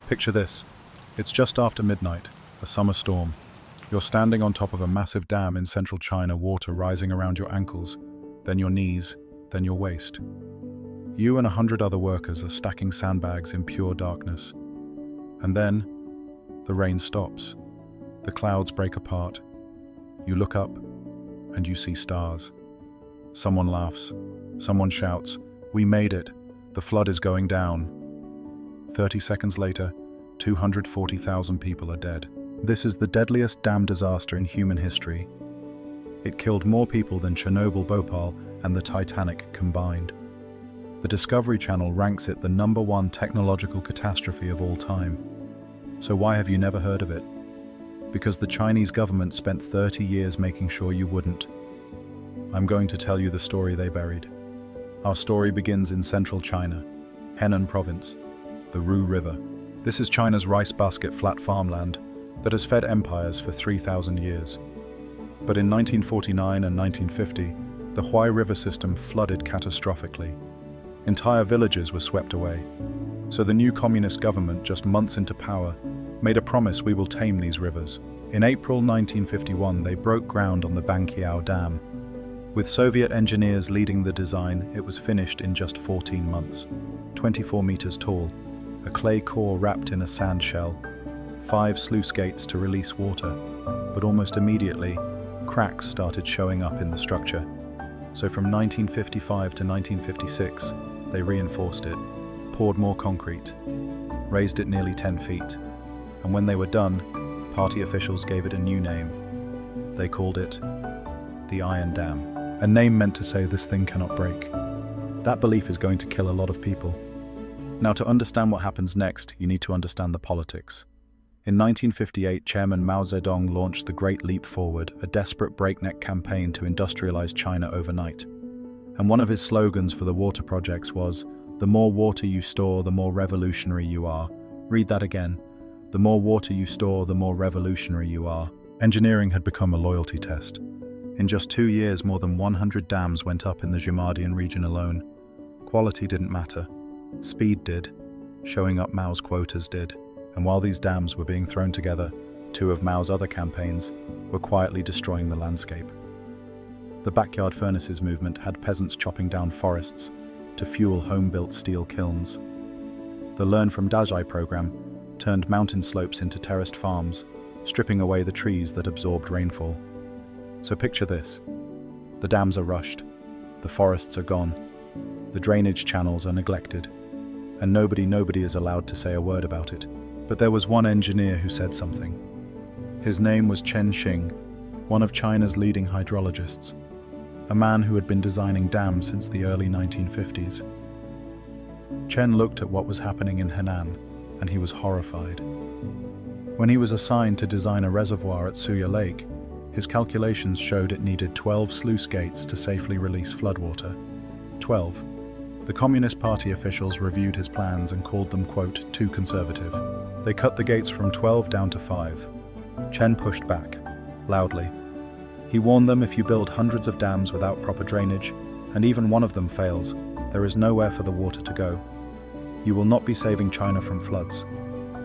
Picture this. It's just after midnight, a summer storm. You're standing on top of a massive dam in central China, water rising around your ankles, then your knees, then your waist. You and 100 other workers are stacking sandbags in pure darkness. And then, the rain stops. The clouds break apart. You look up, and you see stars. Someone laughs. Someone shouts, "We made it! The flood is going down." 30 seconds later, 240,000 people are dead. This is the deadliest dam disaster in human history. It killed more people than Chernobyl, Bhopal, and the Titanic combined. The Discovery Channel ranks it the #1 technological catastrophe of all time. So why have you never heard of it? Because the Chinese government spent 30 years making sure you wouldn't. I'm going to tell you the story they buried. Our story begins in central China, Henan Province, the Ru River. This is China's rice basket flat farmland that has fed empires for 3,000 years. But in 1949 and 1950, the Huai River system flooded catastrophically. Entire villages were swept away. So the new communist government, just months into power, made a promise: we will tame these rivers. In April 1951, they broke ground on the Banqiao Dam. With Soviet engineers leading the design, it was finished in just 14 months. 24 meters tall, a clay core wrapped in a sand shell, 5 sluice gates to release water, but almost immediately, cracks started showing up in the structure. So from 1955 to 1956, they reinforced it, poured more concrete, raised it nearly 10 feet, and when they were done, party officials gave it a new name. They called it the Iron Dam, a name meant to say this thing cannot break. That belief is going to kill a lot of people. Now, to understand what happens next, you need to understand the politics. In 1958, Chairman Mao Zedong launched the Great Leap Forward, a desperate breakneck campaign to industrialize China overnight. And one of his slogans for the water projects was, "The more water you store, the more revolutionary you are." Read that again. The more water you store, the more revolutionary you are. Engineering had become a loyalty test. In just 2 years, more than 100 dams went up in the Zhemardian region alone. Quality didn't matter. Speed did. Showing up Mao's quotas did. And while these dams were being thrown together, 2 of Mao's other campaigns were quietly destroying the landscape. The backyard furnaces movement had peasants chopping down forests to fuel home-built steel kilns. The Learn from Dazhai program turned mountain slopes into terraced farms, stripping away the trees that absorbed rainfall. So picture this. The dams are rushed, the forests are gone, the drainage channels are neglected, and nobody is allowed to say a word about it. But there was one engineer who said something. His name was Chen Xing, one of China's leading hydrologists, a man who had been designing dams since the early 1950s. Chen looked at what was happening in Henan, and he was horrified. When he was assigned to design a reservoir at Suya Lake, his calculations showed it needed 12 sluice gates to safely release floodwater. 12. The Communist Party officials reviewed his plans and called them, quote, too conservative. They cut the gates from 12 down to 5. Chen pushed back, loudly. He warned them, if you build hundreds of dams without proper drainage, and even one of them fails, there is nowhere for the water to go. You will not be saving China from floods.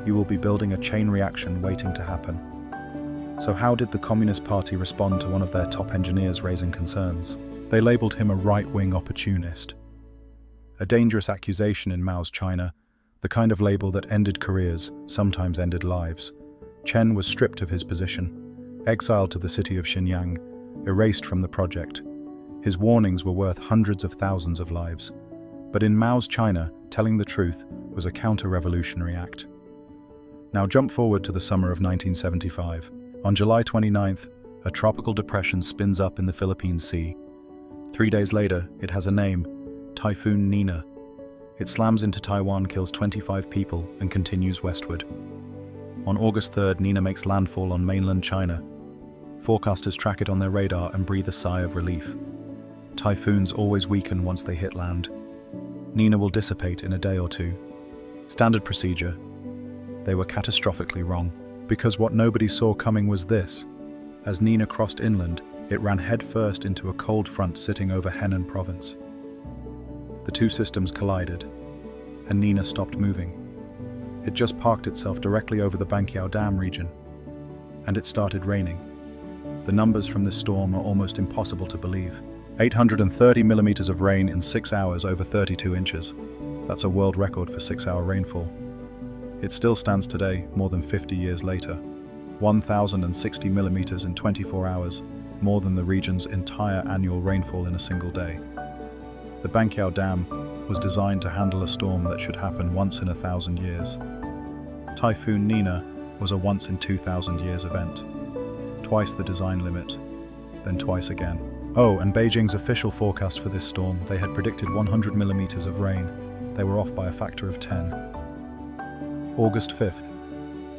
You will be building a chain reaction waiting to happen. So how did the Communist Party respond to one of their top engineers raising concerns? They labeled him a right-wing opportunist. A dangerous accusation in Mao's China, the kind of label that ended careers, sometimes ended lives. Chen was stripped of his position, exiled to the city of Xinyang, erased from the project. His warnings were worth hundreds of thousands of lives. But in Mao's China, telling the truth was a counter-revolutionary act. Now jump forward to the summer of 1975. On July 29th, a tropical depression spins up in the Philippine Sea. 3 days later, it has a name, Typhoon Nina. It slams into Taiwan, kills 25 people, and continues westward. On August 3rd, Nina makes landfall on mainland China. Forecasters track it on their radar and breathe a sigh of relief. Typhoons always weaken once they hit land. Nina will dissipate in a day or two. Standard procedure. They were catastrophically wrong, because what nobody saw coming was this. As Nina crossed inland, it ran headfirst into a cold front sitting over Henan province. The two systems collided, and Nina stopped moving. It just parked itself directly over the Banqiao Dam region, and it started raining. The numbers from this storm are almost impossible to believe. 830 millimeters of rain in 6 hours over 32 inches. That's a world record for 6-hour rainfall. It still stands today, more than 50 years later. 1,060 millimeters in 24 hours, more than the region's entire annual rainfall in a single day. The Banqiao Dam was designed to handle a storm that should happen once in 1,000 years. Typhoon Nina was a once in 2,000 years event. Twice the design limit, then twice again. Oh, and Beijing's official forecast for this storm, they had predicted 100 millimeters of rain. They were off by a factor of 10. August 5th.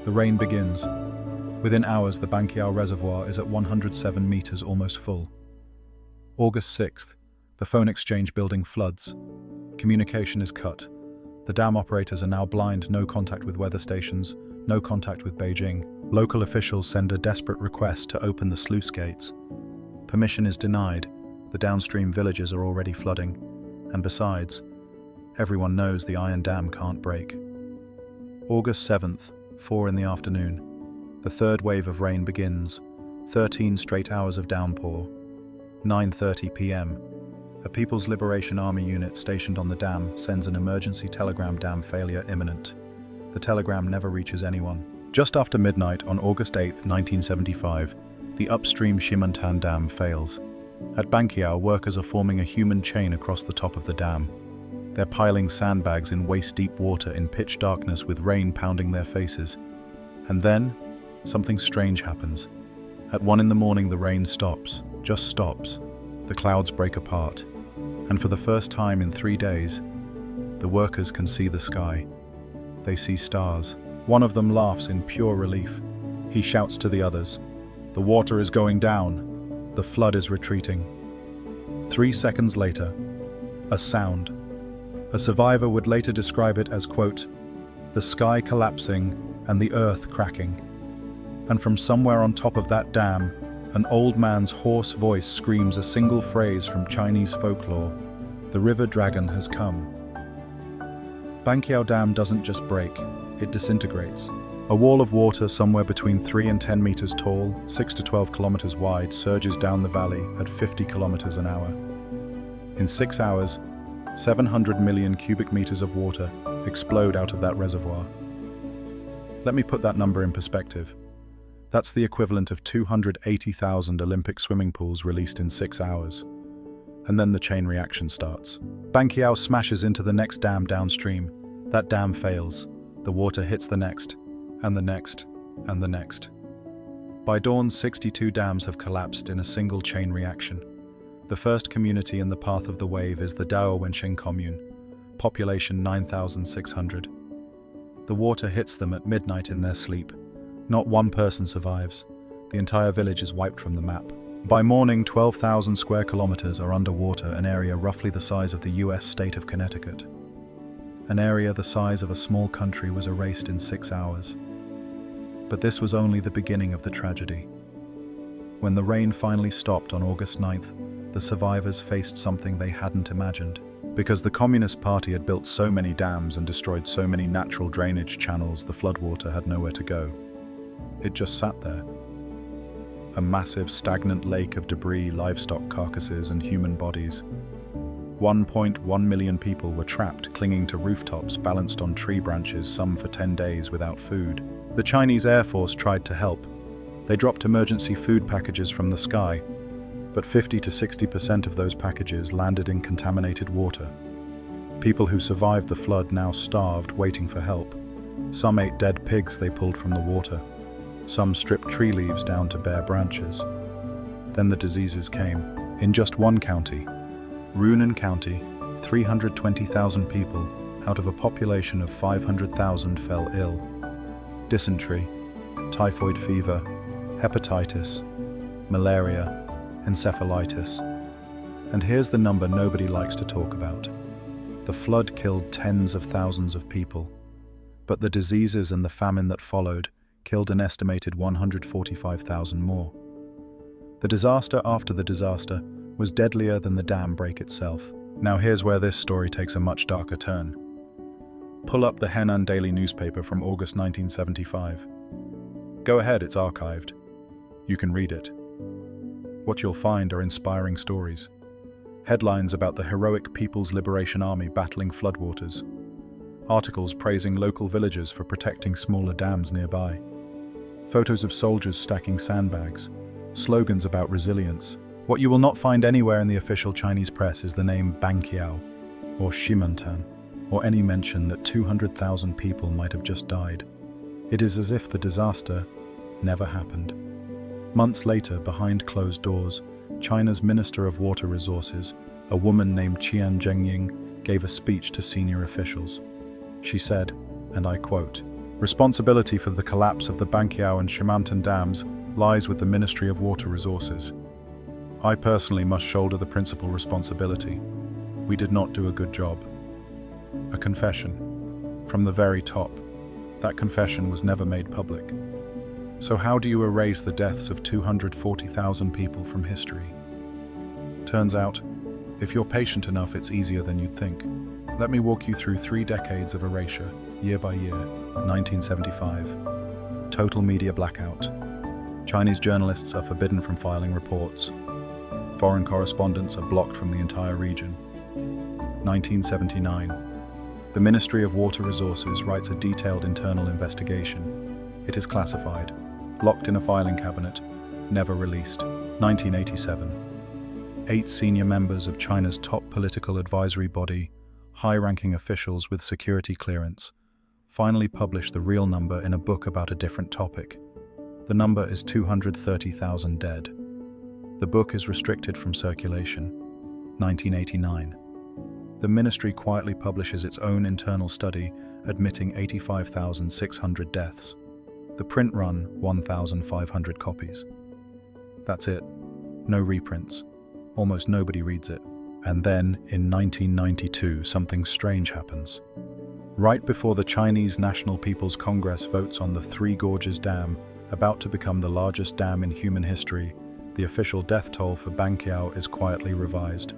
The rain begins. Within hours, the Banqiao Reservoir is at 107 meters, almost full. August 6th. The phone exchange building floods. Communication is cut. The dam operators are now blind, no contact with weather stations, no contact with Beijing. Local officials send a desperate request to open the sluice gates. Permission is denied. The downstream villages are already flooding. And besides, everyone knows the iron dam can't break. August 7th, 4 in the afternoon. The third wave of rain begins. 13 straight hours of downpour. 9:30 p.m. A People's Liberation Army unit stationed on the dam sends an emergency telegram: dam failure imminent. The telegram never reaches anyone. Just after midnight on August 8, 1975, the upstream Shimantan Dam fails. At Banqiao, workers are forming a human chain across the top of the dam. They're piling sandbags in waist-deep water in pitch darkness with rain pounding their faces. And then, something strange happens. At 1 in the morning, the rain stops, just stops. The clouds break apart. And for the first time in 3 days, the workers can see the sky. They see stars. One of them laughs in pure relief. He shouts to the others, "The water is going down. The flood is retreating." 3 seconds later, a sound. A survivor would later describe it as, quote, "the sky collapsing and the earth cracking." And from somewhere on top of that dam, an old man's hoarse voice screams a single phrase from Chinese folklore: "The river dragon has come." Banqiao Dam doesn't just break, it disintegrates. A wall of water somewhere between 3 and 10 meters tall, 6 to 12 kilometers wide, surges down the valley at 50 kilometers an hour. In 6 hours, 700 million cubic meters of water explode out of that reservoir. Let me put that number in perspective. That's the equivalent of 280,000 Olympic swimming pools released in 6 hours. And then the chain reaction starts. Banqiao smashes into the next dam downstream. That dam fails. The water hits the next, and the next, and the next. By dawn, 62 dams have collapsed in a single chain reaction. The first community in the path of the wave is the Dao Wensheng commune, population 9,600. The water hits them at midnight in their sleep. Not one person survives. The entire village is wiped from the map. By morning, 12,000 square kilometers are underwater, an area roughly the size of the US state of Connecticut. An area the size of a small country was erased in 6 hours. But this was only the beginning of the tragedy. When the rain finally stopped on August 9th, the survivors faced something they hadn't imagined. Because the Communist Party had built so many dams and destroyed so many natural drainage channels, the floodwater had nowhere to go. It just sat there. A massive, stagnant lake of debris, livestock carcasses, and human bodies. 1.1 million people were trapped, clinging to rooftops, balanced on tree branches, some for 10 days without food. The Chinese Air Force tried to help. They dropped emergency food packages from the sky, but 50 to 60% of those packages landed in contaminated water. People who survived the flood now starved, waiting for help. Some ate dead pigs they pulled from the water. Some stripped tree leaves down to bare branches. Then the diseases came. In just one county, Runan County, 320,000 people out of a population of 500,000 fell ill. Dysentery, typhoid fever, hepatitis, malaria, encephalitis. And here's the number nobody likes to talk about. The flood killed tens of thousands of people, but the diseases and the famine that followed killed an estimated 145,000 more. The disaster after the disaster was deadlier than the dam break itself. Now here's where this story takes a much darker turn. Pull up the Henan Daily newspaper from August 1975. Go ahead, it's archived. You can read it. What you'll find are inspiring stories. Headlines about the heroic People's Liberation Army battling floodwaters. Articles praising local villagers for protecting smaller dams nearby. Photos of soldiers stacking sandbags. Slogans about resilience. What you will not find anywhere in the official Chinese press is the name Banqiao, or Shimantan, or any mention that 200,000 people might have just died. It is as if the disaster never happened. Months later, behind closed doors, China's Minister of Water Resources, a woman named Qian Zhengying, gave a speech to senior officials. She said, and I quote, "Responsibility for the collapse of the Banqiao and Shimantan dams lies with the Ministry of Water Resources. I personally must shoulder the principal responsibility. We did not do a good job." A confession. From the very top. That confession was never made public. So how do you erase the deaths of 240,000 people from history? Turns out, if you're patient enough, it's easier than you'd think. Let me walk you through 3 decades of erasure, year by year. 1975. Total media blackout. Chinese journalists are forbidden from filing reports. Foreign correspondents are blocked from the entire region. 1979. The Ministry of Water Resources writes a detailed internal investigation. It is classified, locked in a filing cabinet, never released. 1987. 8 senior members of China's top political advisory body, high-ranking officials with security clearance, finally published the real number in a book about a different topic. The number is 230,000 dead. The book is restricted from circulation. 1989. The ministry quietly publishes its own internal study admitting 85,600 deaths. The print run 1,500 copies. That's it. No reprints. Almost nobody reads it. And then, in 1992, something strange happens. Right before the Chinese National People's Congress votes on the Three Gorges Dam, about to become the largest dam in human history, the official death toll for Banqiao is quietly revised.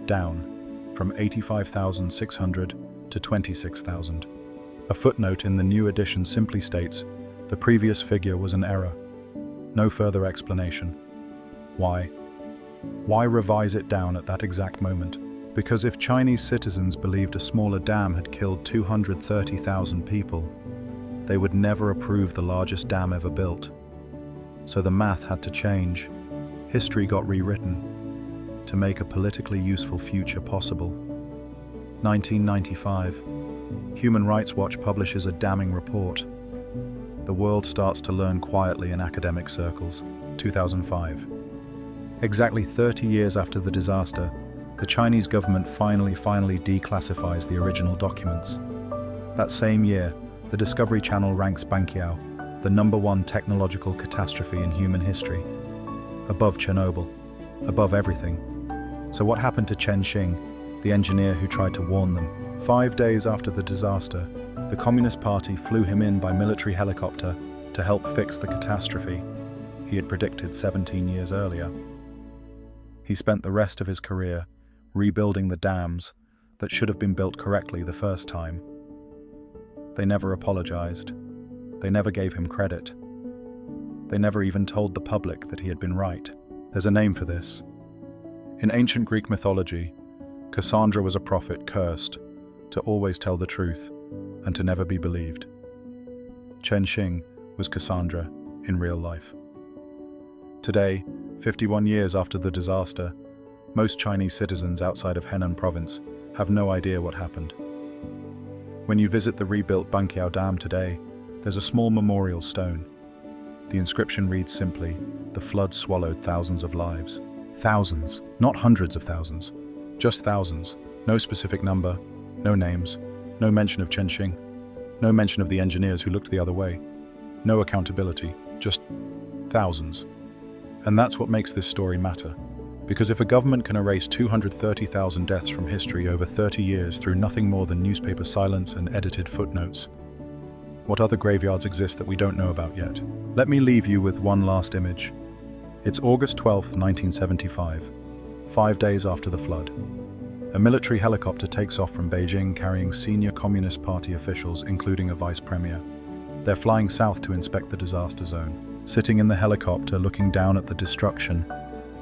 Down. From 85,600 to 26,000. A footnote in the new edition simply states, the previous figure was an error. No further explanation. Why? Why revise it down at that exact moment? Because if Chinese citizens believed a smaller dam had killed 230,000 people, they would never approve the largest dam ever built. So the math had to change. History got rewritten to make a politically useful future possible. 1995. Human Rights Watch publishes a damning report. The world starts to learn quietly in academic circles. 2005. Exactly 30 years after the disaster, the Chinese government finally declassifies the original documents. That same year, the Discovery Channel ranks Banqiao the #1 technological catastrophe in human history. Above Chernobyl, above everything. So what happened to Chen Xing, the engineer who tried to warn them? 5 days after the disaster, the Communist Party flew him in by military helicopter to help fix the catastrophe he had predicted 17 years earlier. He spent the rest of his career rebuilding the dams that should have been built correctly the first time. They never apologized. They never gave him credit. They never even told the public that he had been right. There's a name for this. In ancient Greek mythology, Cassandra was a prophet cursed to always tell the truth and to never be believed. Chen Xing was Cassandra in real life. Today, 51 years after the disaster, most Chinese citizens outside of Henan province have no idea what happened. When you visit the rebuilt Banqiao Dam today, there's a small memorial stone. The inscription reads simply, "The flood swallowed thousands of lives." Thousands, not hundreds of thousands. Just thousands. No specific number, no names, no mention of Chen Xing, no mention of the engineers who looked the other way. No accountability, just thousands. And that's what makes this story matter. Because if a government can erase 230,000 deaths from history over 30 years through nothing more than newspaper silence and edited footnotes, what other graveyards exist that we don't know about yet? Let me leave you with one last image. It's August 12th, 1975, 5 days after the flood. A military helicopter takes off from Beijing carrying senior Communist Party officials, including a vice premier. They're flying south to inspect the disaster zone. Sitting in the helicopter, looking down at the destruction,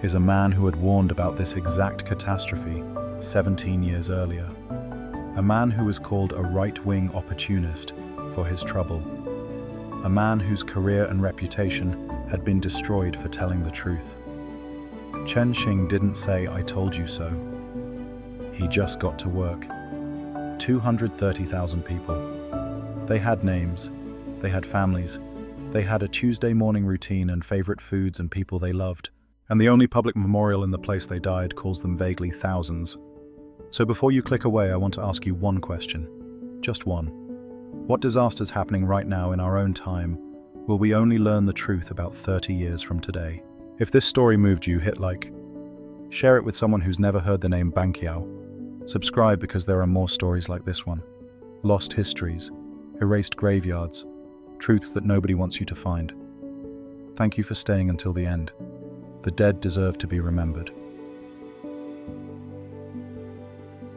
is a man who had warned about this exact catastrophe 17 years earlier. A man who was called a right-wing opportunist for his trouble. A man whose career and reputation had been destroyed for telling the truth. Chen Xing didn't say, "I told you so." He just got to work. 230,000 people. They had names, they had families, they had a Tuesday morning routine and favorite foods and people they loved. And the only public memorial in the place they died calls them vaguely thousands. So before you click away, I want to ask you one question. Just one. What disaster's happening right now in our own time will we only learn the truth about 30 years from today? If this story moved you, hit like. Share it with someone who's never heard the name Banqiao. Subscribe because there are more stories like this one. Lost histories, erased graveyards, truths that nobody wants you to find. Thank you for staying until the end. The dead deserve to be remembered.